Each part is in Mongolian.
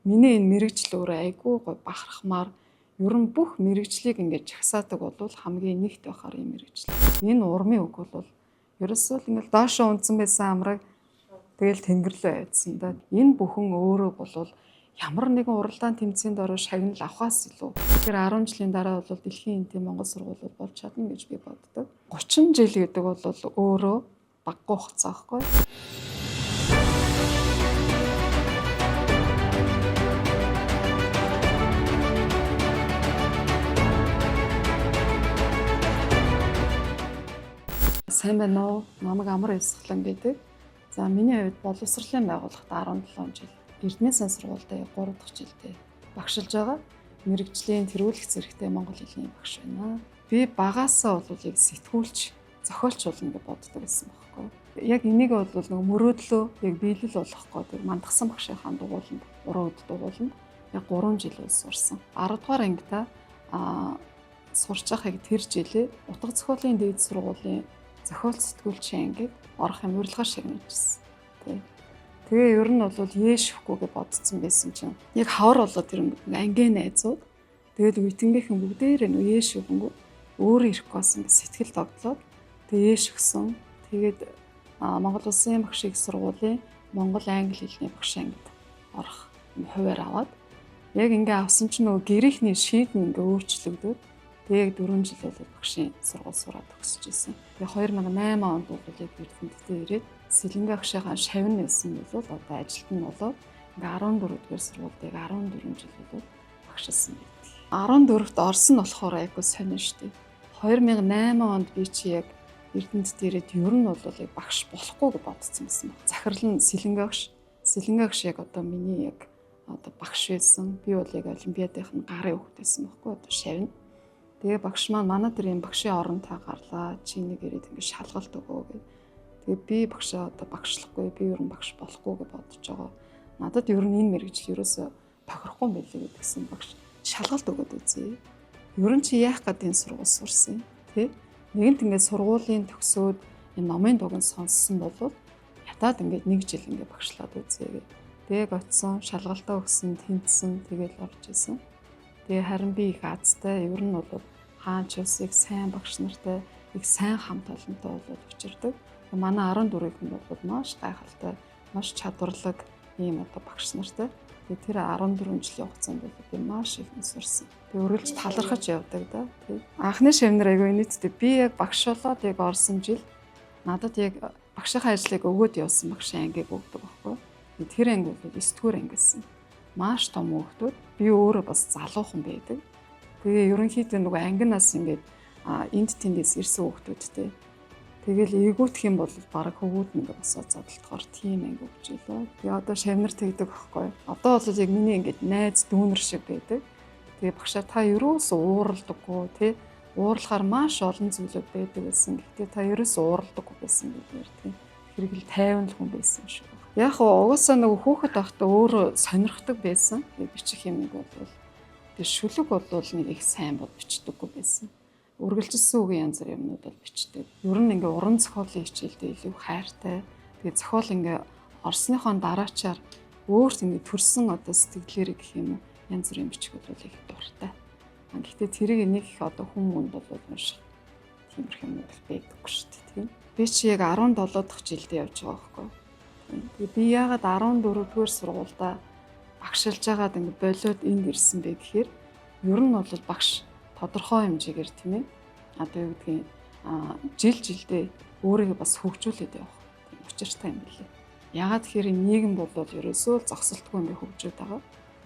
миний энэ мэрэгжил өөрөө айгүй гой бахархмаар ер нь бүх мэрэгжлийг ингээд жагсаадаг бол хамгийн нэгт байхаар юм мэрэгжил. Энэ урмын үг бол ерөөсөө л ингээд доошоо унтсан байсан амраг тэгэл тэнгэрлөө айдсан да. Энэ бүхэн өөрөө бол ямар нэгэн уралдаан тэмцээнд ороо шагнал авахаас илүү. Тэгэхээр 10 жилийн дараа бол дэлхийн энтийн Монгол сургуулиуд болж чадна гэж би боддог. 30 жил гэдэг бол өөрөө баггүй хугацаа байхгүй. Сайн байна уу? Намайг Амар Эсхлэн гэдэг. За миний хувьд боловсролын байгууллагад 17 жил, Эрдэнэ сан сургуультай 3 дахь жилдээ багшилж байгаа. Мэргэжлийн тэргүүлэх зэрэгтэй монгол хэлний багш байна. Би багаасаа бол яг сэтгүүлч, зохиолч болно гэж боддог байсан байхгүй. Яг энийг бол нэг мөрөөдлөө яг биелэл болгох гэдэг мандахсан багшийнхаа дугууланд 3 өд дугууланд яг 3 жил сурсан. 10 дугаар ангита сурч байхыг тэр жилээ утга зохиолын дээд сургуулийн зохиол сэтгүүлчийн ангид орох юм урилгаар шагнажсэн. Тэгээ ер нь бол ээшвэхгүй гэж бодсон байсан чинь яг хавар болоод тэр ангийн найзууд тэгээд үетэнгийнхэн бүгдээрээ ээшвэнгүү өөрөө ирэхгүй болсон гэж сэтгэл тогтлоод тэгээ ээшвгсэн. Тэгээд Монгол Улсын багшийн их сургуулийн Монгол англи хэлний багшийн ангид орох хуваар аваад яг ингээ авсан чинь гэрийнхний шийдэн ингээ өөрчлөгдөөд тэгээд 4 жил бол багшийн сургууль сураад төгсөж ирсэн. Тэгээ 2008 онд бол яг Эрдэнэттэй ирээд Сэлэнгэ багшийнхаа шавн нэсэн бол одоо ажилт нь болоод ингээ 14 дугаар сургуульд 14 жил бол багшилсан байдаг. 14-т орсон болохоор айгүй сонин шүү дээ. 2008 онд би чи яг Эрдэнэт ирээд ер нь бол яг багш болохгүй гэж бодсон байсан баг. Захирал нь Сэлэнгэ багш. Сэлэнгэ багш яг одоо миний яг одоо багш байсан. Би бол яг олимпиадын гарын хөвгт байсан байхгүй одоо шавн. Тэгээ багш маань манай дээр юм багшийн оронтой гарлаа. Чи нэг ирээд ингэ шалгалт өгөө гэв. Тэгээ би багшаа одоо багшлахгүй, би ер нь багш болохгүй гэж бодож байгаа. Надад ер нь энэ мэргэжил ерөөсө тохирохгүй байлээ гэдгсэн багш шалгалт өгөөд үзье. Ер нь чи яах гээд энэ сургууль сурсан тий? Нэгэнт ингэ сургуулийн төгсөөд энэ номын дуган сонссон бол ятаад ингэ 1 жил ингэ багшлаад үзье гэ. Тэгээ очсон, шалгалтаа өгсөн, тэнцсэн, тэгээл орж исэн. Тэгээ харин би их азтай ер нь бол хаач усыг сайн багш нартай их сайн хамт олонтой болоод учирдаг. Манай 14-ийн бол маш гайхалтай, маш чадварлаг ийм одоо багш нартай. Тэгээ тэр 14 жилийн хугацаанд бол би маш их сурсан. Тэгээ үргэлж талархаж явдаг да. Тэг. Анхны шивнэр айгүй нийтдээ би яг багш болоод яг орсон жил надад яг багшийнхаа ажлыг өгөөд явсан багшийн ангиг өгдөг байхгүй. Тэр анги бол 9 дугаар анги гэсэн. Маш том хүүхдүүд би өөрөө бас залуухан байдаг. Тэгээ ерөнхийдөө нөгөө ангинаас ингээд энд тэндээс ирсэн хүүхдүүдтэй. Тэгэл ээгүүтх юм бол бараг хөвгүүд ингээд босоод зодтолтохоор тийм анги өгч илээ. Тэгээ одоо шавнар тэгдэг байхгүй. Одоо бол яг миний ингээд найз дүүнер шиг байдаг. Тэгээ багшаа та ерөөсөө ууралдаггүй тий. Уурлахаар маш олон зүйлүүд байдаг гэсэн. Гэхдээ та ерөөсөө ууралдаггүй байсан гэдгээр тий. Хэрэгэл тайван л хүн байсан шүү. Яг угаасаа нөгөө хүүхэд байхдаа өөрөө сонирхдаг байсан. Бичих юм бол тэр шүлэг бол нэг их сайн бол бичдэггүй байсан. Үргэлжилсэн үгийн янз бүрийн юмнууд бол бичдэг. Ер нь ингээ уран зохиолын хичээлдээ илүү хайртай. Тэгээ зохиол ингээ орсныхоо дараачаар өөрт ингээ төрсэн одоо сэтгэлээр гэх юм уу янз бүрийн бичих бол их дуртай. Гэхдээ тэрийг нэг их одоо хүмүүнд бол унших тиймэрхүү юм бол байдаггүй шүү дээ. Тийм. Би чи яг 17 дахь жилдээ явж байгаа байхгүй. Тэгээ би яагаад 14-р сургуультай багшилж байгаад ингэ болоод энд ирсэн бэ гэхээр ер нь бол багш тодорхой хэмжээгээр тийм ээ одоо юу гэдгийг жилдээ өөрийгөө бас хөгжүүлээд явах тийм учиртай юм билээ. Яагаад тэгэхээр нийгэм бол ерөөсөө зогсолтгүй ингэ хөгжөөд байгаа.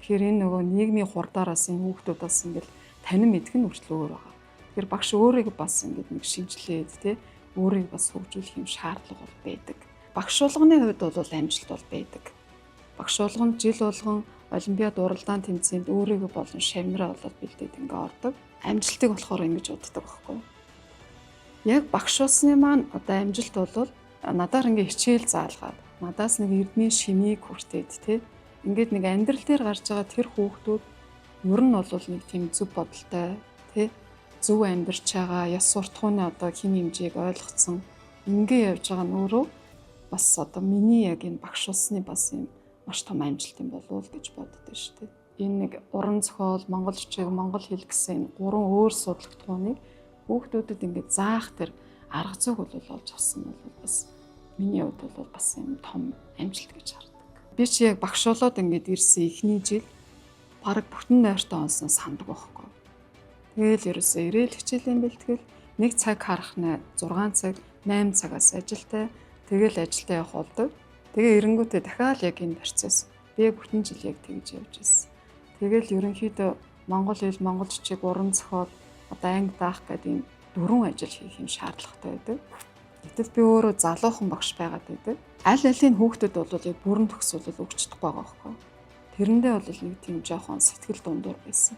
Тэгэхээр энэ нөгөө нийгмийн хурдаараас энэ хүүхдүүд бас ингэ танин мэдэх нь хүртэл өөр байгаа. Тэгэхээр багш өөрийгөө бас ингэ нэг шинжилээд тийм өөрийгөө бас хөгжүүлэх юм шаардлага бол байдаг. Багш болгоны хувьд бол амжилт бол байдаг. Багш болгонд жил болгон олимпиад уралдаан тэмцээнд өөрийгөө болон шавнараа болоод бэлдээд ингээ ордог. Амжилтыг болохоор ингэж уддаг байхгүй. Яг багш болсны маань одоо амжилт бол надаар ингээ хичээл заалгаад, надаас нэг эрдмийн шимийг хүртээд тий. Ингээд нэг амьдрал дээр гарч байгаа тэр хүүхдүүд ер нь бол нэг тийм зөв бодолтой тий. Зөв амьдарч байгаа, яс суртахууны одоо хин хэмжээг ойлгоцсон ингээ явж байгаа нь өөрөө бас одоо миний яг энэ багш болсны бас юм маш том амжилт юм болов уу гэж боддоо шүү дээ. Энэ нэг уран зохиол, монгол бичиг, монгол хэл гэсэн энэ гурван өөр судалгатгууныг хүүхдүүдэд ингээд заах тэр арга зүйг бол олж авсан нь бол бас миний хувьд бол бас юм том амжилт гэж хардаг. Би чи яг багшуулаад ингээд ирсэн эхний жил бараг бүтэн нойртой онсон сандаг байхгүй. Тэгэл ерөөсөө ирээл хичээлийн бэлтгэл нэг цаг харах нь 6 цаг 8 цагаас ажилтай. Тэгэл ажилдаа явах болдог. Тэгээ эренгүүтээ дахиад яг энэ процесс би бүтэн жил яг тэгж явж байсан. Тэгэл ерөнхийдөө монгол хэл, монгол бичиг, уран зохиол, одоо анги даах гэдэг ийм 4 ажил хийх юм шаардлагатай байдаг. Гэтэл би өөрөө залуухан багш байгаад байдаг. Аль алийн хүүхдэд бол яг бүрэн төгсөл өгч чадахгүй байгаа байхгүй. Тэрэндээ бол нэг тийм жоохон сэтгэл дундуур байсан.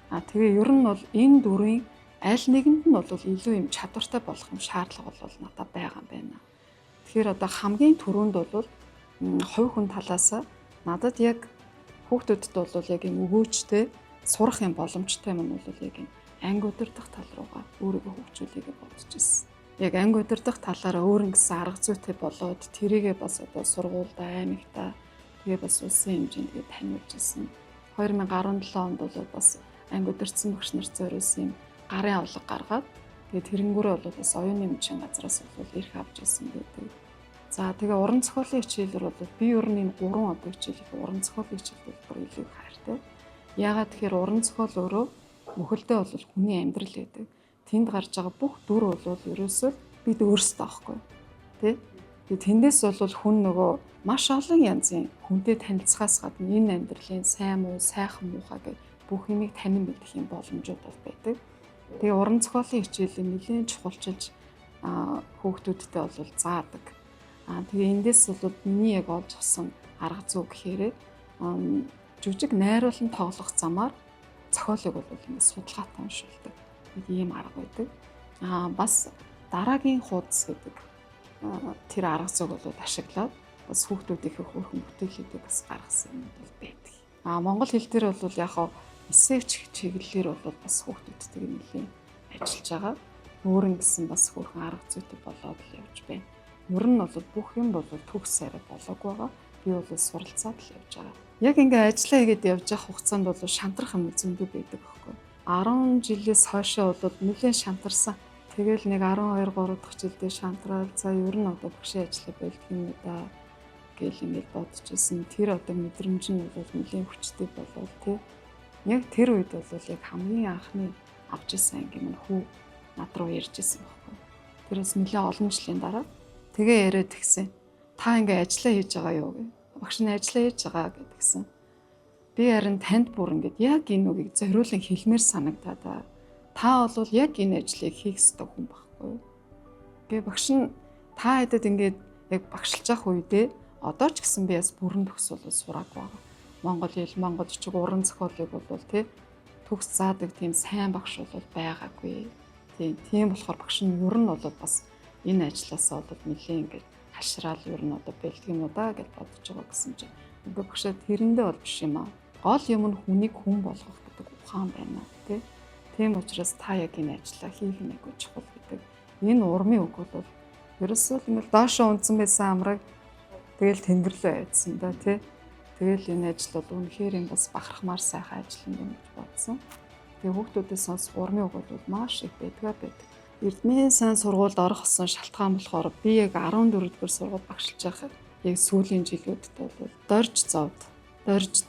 Тэгээ ер нь бол энэ дөрвийн аль нэгэнд нь бол илүү юм чадвартай болох юм шаардлага бол надад байгаа юм байна. Тэгэхээр одоо хамгийн түрүүнд бол хувь хүн талаас надад яг хүүхдүүдэд бол яг юм өгөөжтэй сурах юм боломжтой юм бол яг юм анги удирдах тал руугаа өөрийгөө хөгжүүлэхийг бодож ирсэн. Яг анги удирдах талаараа өөр ингэсэн арга зүйтэй болоод тэрийгээ бас одоо сургуультай, аймагтаа тэгээ бас улсын хэмжээнд тэгээ таниулж ирсэн. 2017 онд бол бас анги удирдсан багш нар зориулсан юм гарын авлага гаргаад тэгээ тэрэнгүүрээ бол бас оюуны өмчийн газраас бол ирэх авч ирсэн гэдэг. За тэгээ уран зохиолын хичээлээр бол би ер нь энэ 3 одоо хичээлийг уран зохиолын хичээлд бүр илүү хайртай. Яагаад тэгэхээр уран зохиол өөрөө мөхөлдөө бол хүний амьдрал гэдэг. Тэнд гарч байгаа бүх дүр бол ерөөсөө бид өөрсдөө аахгүй. Тэ? Тэгээ тэндээс бол хүн нөгөө маш олон янзын хүнтэй танилцахаас гадна энэ амьдралын сайн муу, сайхан муухай гэх бүх юмыг танин мэдэх юм боломжууд бол байдаг. Тэгээ уран зохиолын хичээлийг нэлээд чухалчилж хүүхдүүдтэй бол заадаг. Тэгээ эндээс бол миний яг олж авсан арга зүй гэхээр жүжиг найруулан тоглох замаар зохиолыг бол ингэ судалгаатай уншуулдаг. Нэг ийм арга байдаг. Бас дараагийн хуудас гэдэг тэр арга зүйг бол ашиглаад бас хүүхдүүдийнхээ хөөрхөн бүтээлүүдийг бас гаргасан юм бол байдаг. Монгол хэл дээр бол яг эсэвч чиглэлээр бол бас хүүхдүүдтэйг нэлээд ажиллаж байгаа. Өөрөн гэсэн бас хөөрхөн арга зүйтэй болоод л явж байна. Ер нь бол бүх юм бол төгс арай болоог байгаа. Би бол суралцаад л явж байгаа. Яг ингээ ажиллаа хийгээд явж явах хугацаанд бол шантрах юм зөндөө байдаг байхгүй. 10 жилээс хойшоо бол нэлээд шантарсан. Тэгэл нэг 12 3 дахь жилдээ шантраад за ер нь одоо багшийн ажлаа болдго юм да гэл ингээд бодож ирсэн. Тэр одоо мэдрэмж нь бол нэлээд хүчтэй болов тий. Яг тэр үед бол яг хамгийн анхны авч ирсэн анги минь хүү над руу ярьж ирсэн байхгүй. Тэрээс нэлээд олон жилийн дараа тэгээ яриад гисэн. Та ингээ ажиллаа хийж байгаа юу гэ. Багш нь ажиллаа хийж байгаа гэдгсэн. Би харин танд бүр ингээд яг энэ үгийг зориулан хэлмээр санагдаад та бол яг энэ ажлыг хийх ёстой хүн байхгүй юу. Гэ багш нь та хэдэд ингээд яг багшилж явах үедээ одоо ч гэсэн би бас бүрэн төгс бол сураагүй байгаа. Монгол хэл, монгол бичиг, уран зохиолыг бол тий төгс заадаг тийм сайн багш бол байгаагүй. Тийм болохоор багш нь ер нь бол бас энэ ажлаасаа бол нэлээд ингээд хашраал ер нь одоо бэлтгэх юм уу да гэж бодож байгаа гэсэн чинь үгүй багшаа тэрэндээ бол биш юм аа. Гол юм нь хүнийг хүн болгох гэдэг ухаан байна тий. Тийм учраас та яг энэ ажлаа хийх нь айгүй чухал гэдэг. Энэ урмын үг бол ерөөсөө ингээд доошоо унтсан байсан амраг тэгэл тэнгэрлээ айдсан да тий. Тэгэл энэ ажил бол үнэхээр юм бас бахархмаар сайхан ажил юм гэж бодсон. Тэгээ хүүхдүүдээс сонсох урмын үг бол маш их байдгаа байдаг. Эрдмийн сайн сургуульд орох гэсэн шалтгаан болохоор би яг 14 дугаар сургууль багшилж байхад яг сүүлийн жилүүдэд бол дорж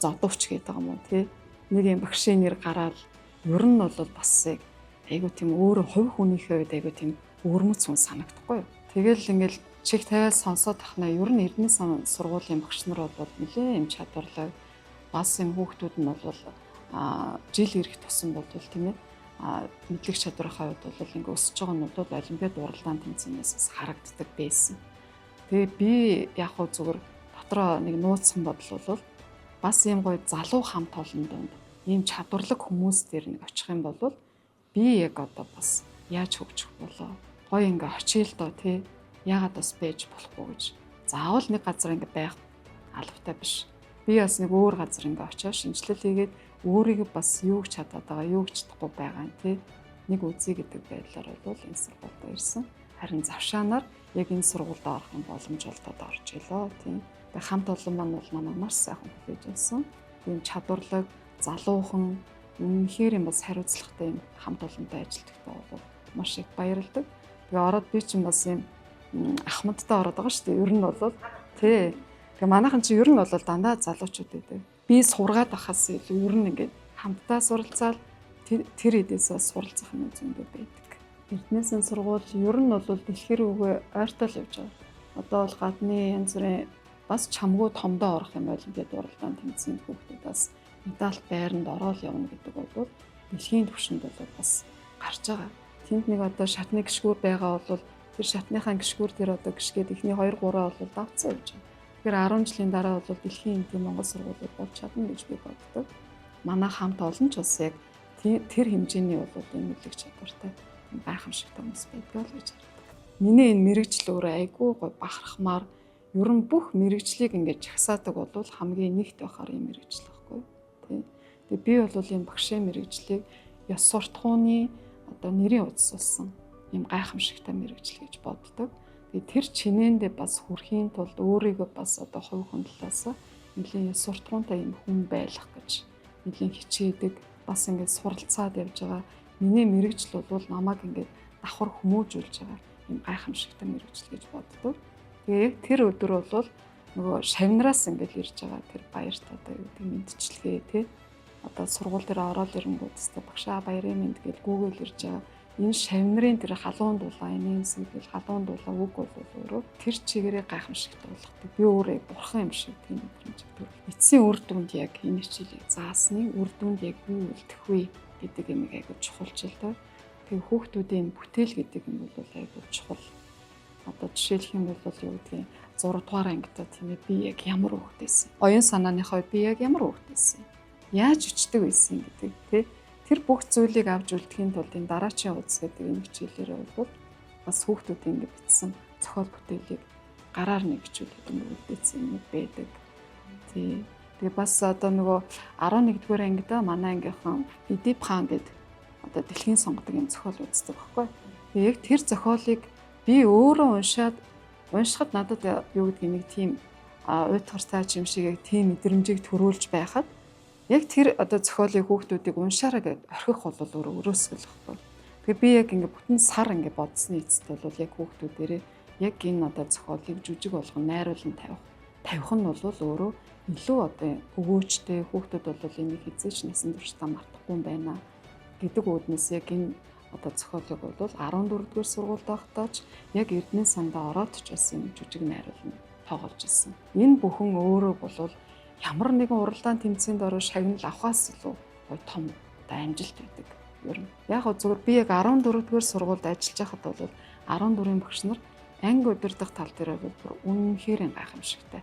зодовч гэдэг юм уу тий. Нэг юм багшийн нэр гараад ер нь бол бас айгуу тийм өөрөө хувь хүнийхээ үед айгуу тийм өвөрмөц хүн санагдахгүй юу. Тэгэл ингээл чих тавиад сонсоод тахнаа ер нь эрдмийн сан сургуулийн багш нар бол нэлээд юм чадварлаг бас юм хүүхдүүд нь бол жил ирэх тусам бол тийм ээ мэдлэг чадварынхаа хувьд бол ингээ өсөж байгаа нь бол олимпиад уралдаан тэмцээнээс харагддаг байсан. Тэгээ би яг хөө зүгээр дотроо нэг нууцсан бодол бол бас юм гоё залуу хамт олон донд ийм чадварлаг хүмүүс дээр нэг очих юм бол би яг одоо бас яаж хөгжих болоо гоё ингээ очиэл доо тий яагаад бас байж болохгүй гэж заавал нэг газар ингээ байх албатай биш. Би бас нэг өөр газар ингээ очиж шинжилэл хийгээд өөрийгөө бас юу ч чадаад байгаа, юу ч чадахгүй байгаа нь тий нэг үзье гэдэг байдлаар бол энэ сургуульд ирсэн. Харин завшаанаар яг энэ сургуульд орох боломж олдоод орж илоо тий. Тэгээ хамт олон маань бол намайг маш сайхан хүлээж авсан. Тийм чадварлаг, залуухан, үнэхээр юм бас хариуцлагатай юм хамт олонтой ажилтгахтай бол маш их баярлагдав. Тэгээ ороод би чинь бас юм ахмадтай ороод байгаа шүү дээ. Ер нь бол тий. Тэгээ манайхан чи ер нь бол дандаа залуучууд байдаг. Би сургаад байхаас илүү ер нь ингээд хамтдаа суралцаад тэр эдээсээ суралцах юм зөндөө байдаг. Эрдэнэсын сургууль ер нь бол дэлхийр үгүй ойртол явж байгаа. Одоо бол гадны янз бүрийн бас чамгүй томдоо орох юм олимпиад уралдаанд тэмцсэн хүүхдүүд бас медаль байранд ороод явна гэдэг бол дэлхийн түвшинд бол бас гарч байгаа. Тэнд нэг одоо шатны гишгүүр байгаа бол тэр шатныхаа гишгүүр дээр одоо гიშгээд ихний 2 3 бол давцсан явж байгаа. Тэгэхээр 10 жилийн дараа бол дэлхийн эдийн Монгол сургуулиуд болж чадна гэж би боддог. Манай хамт олон ч бас яг тэр хэмжээний бол энэ үлэг чадвартай гайхамшигтай хүмүүс байдаг л гэж хардаг. Миний энэ мэрэгжил өөрөө айгүй гой бахархмаар ер нь бүх мэрэгжлийг ингэж жагсаадаг бол хамгийн нэгт байхаар юм мэрэгжил байхгүй тий. Тэгээ би бол ийм багшийн мэрэгжлийг ёс суртахууны одоо нэрийн удирдсан ийм гайхамшигтай мэрэгжил гэж боддог. Тэгээ тэр чинээндээ бас хүрэхийн тулд өөрийгөө бас одоо хувь хүн талаас нэлийн ёс суртахуунтай ийм хүн байх гэж нэлийн хичээдэг бас ингэж суралцаад явж байгаа. Миний мэрэгжил бол намайг ингээд давхар хүмүүжүүлж байгаа юм гайхамшигтай мэрэгжил гэж боддог. Тэгээ яг тэр өдөр бол нөгөө шавнараас ингээд ирж байгаа тэр баярт одоо юу гэдэг мэдчилгээ тий. Одоо сургууль дээр ороод ирэнгүүт тест багшаа баярын мэд гэж гүүгэл ирж байгаа. Энэ шавнарын тэр халуун дулаан энэ зүйл халуун дулаан үг бол өөрөө тэр чигээрээ гайхамшигтай болгодог. Би өөрөө бурхан юм шиг тийм мэдрэмж төрөл. Эцсийн үр дүнд яг энэ хичээлийг заасны үр дүнд яг юу үлдэх вэ гэдэг юм айгуу чухалч л доо. Тэгээ хүүхдүүдийн бүтээл гэдэг юм бол айгуу чухал. Одоо жишээлх юм бол юу гэдгийг 6 дугаар ангидаа тийм ээ би яг ямар хүүхдээсэн. Оюун санааныхоо би яг ямар хүүхдээсэн. Яаж өчтдөг байсан гэдэг тий. Тэр бүх зүйлийг авч үлдэхийн тулд энэ дараачийн удас гэдэг энэ хичээлээр бол бас хүүхдүүдийн ингэ бичсэн зохиол бүтээлийг гараар нэг хичүүлээд үлдээсэн юм байдаг. Тий. Тэгээ бас одоо нөгөө 11-р ангидаа манай ангийнхан Эдип хаан гэдэг одоо дэлхийн сонгодог юм зохиол үздэг байхгүй. Тэгээ яг тэр зохиолыг би өөрөө уншихад надад юу гэдгийг нэг тийм уйтгар цаач юм шиг яг тийм мэдрэмжийг төрүүлж байхад яг тэр одоо зохиолыг хүүхдүүдийг уншаараа гэж орхих бол өрөөсгөл байхгүй. Тэгээ би яг ингэ бүтэн сар ингэ бодсны эцэст бол яг хүүхдүүдээрээ яг энэ одоо зохиолыг жүжиг болгон найруулан тавих нь бол өөрөө илүү одоо өгөөжтэй хүүхдүүд бол энийг хизээч насан туршдаа мартахгүй юм байна гэдэг үүднээс яг энэ одоо зохиолыг бол 14-р сургуульд байхдаа ч яг Эрдэнэ сандаа ороод ч бас энэ жүжиг найруулан тоглож ирсэн. Энэ бүхэн өөрөө бол ямар нэгэн уралдаан тэмцээнд ороо шагнал авахаас илүү гоё том одоо амжилт байдаг. Ер нь яг зөвхөн би яг 14-р сургуульд ажиллаж байхад бол 14-ийн багш нар анги удирдах тал дээр бол үнэхээр гайхамшигтай.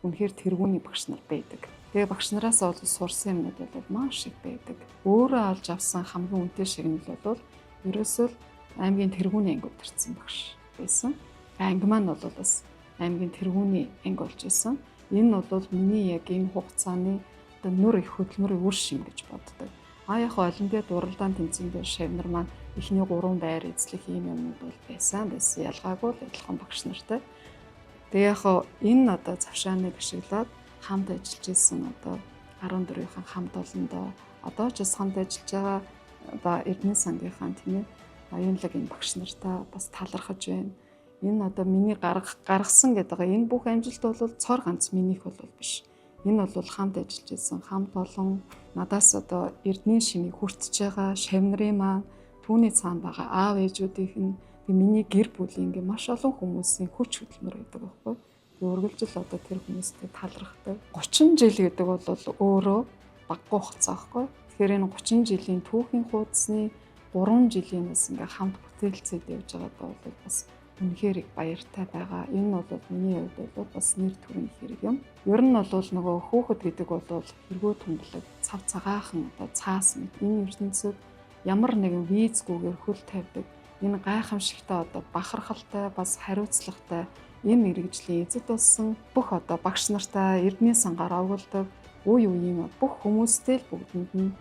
Үнэхээр тэргүүний багш нар байдаг. Тэгээ багш нараас бол сурсан юмнууд бол маш их байдаг. Өөрөө олж авсан хамгийн үнэтэй шагнал бол ерөөсөө аймгийн тэргүүний анги удирдсан багш байсан. Анги маань бол бас аймгийн тэргүүний анги болж байсан. Энэ бол миний яг энэ хугацааны одоо нүр их хөдөлмөрийн үр шим гэж боддог. Яг олимпиад уралдаан тэмцээнд шавнар маань эхний 3 байр эзлэх ийм юмнууд бол байсан. Ялгаагүй л адилхан багш нартай. Тэгээ яг энэ одоо завшааныг ашиглаад хамт ажиллаж исэн одоо 14-ийн хамт олондоо одоо ч бас хамт ажиллаж байгаа одоо Эрдэнэ сангийнхаа тийм ээ аюунлаг энэ багш нартай бас талархаж байна. Энэ одоо миний гаргасан гэдэг энэ бүх амжилт бол цор ганц минийх бол биш. Энэ бол хамт ажиллаж исэн хамт олон надаас одоо Эрдэнэ шимийг хүртэж байгаа шавнарын маань түүний цаана байгаа аав ээжүүдийнх нь миний гэр бүлийн ингээ маш олон хүмүүсийн хүч хөдөлмөр байдаг байхгүй. Тэгээ үргэлжил одоо тэр хүмүүстэй талархдаг. 30 жил гэдэг бол өөрөө баггүй хугацаа байхгүй. Тэгэхээр энэ 30 жилийн түүхийн хуудасны 3 жилийн бас ингээ хамт бүтээлцээд явж байгаа бол бас үнэхээр их баяртай байгаа. Энэ бол миний хувьд бол бас нэр төрийн хэрэг юм. Ер нь бол нөгөө хүүхэд гэдэг бол хэрэгөө тунгалаг, цав цагаахан одоо цаас мэт энэ ертөнцид ямар нэгэн визгүйгээр хөл тавьдаг. Энэ гайхамшигтай одоо бахархалтай бас хариуцлагатай энэ мэрэгжлийн эзэд болсон бүх одоо багш нартай Эрдэнэ сангаар овголдог үе үеийн бүх хүмүүстэй л бүгдэнд нь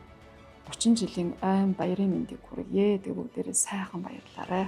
30 жилийн айн баярын мэндийг хүргье. Тэгээ бүгдээрээ сайхан баярлаарай.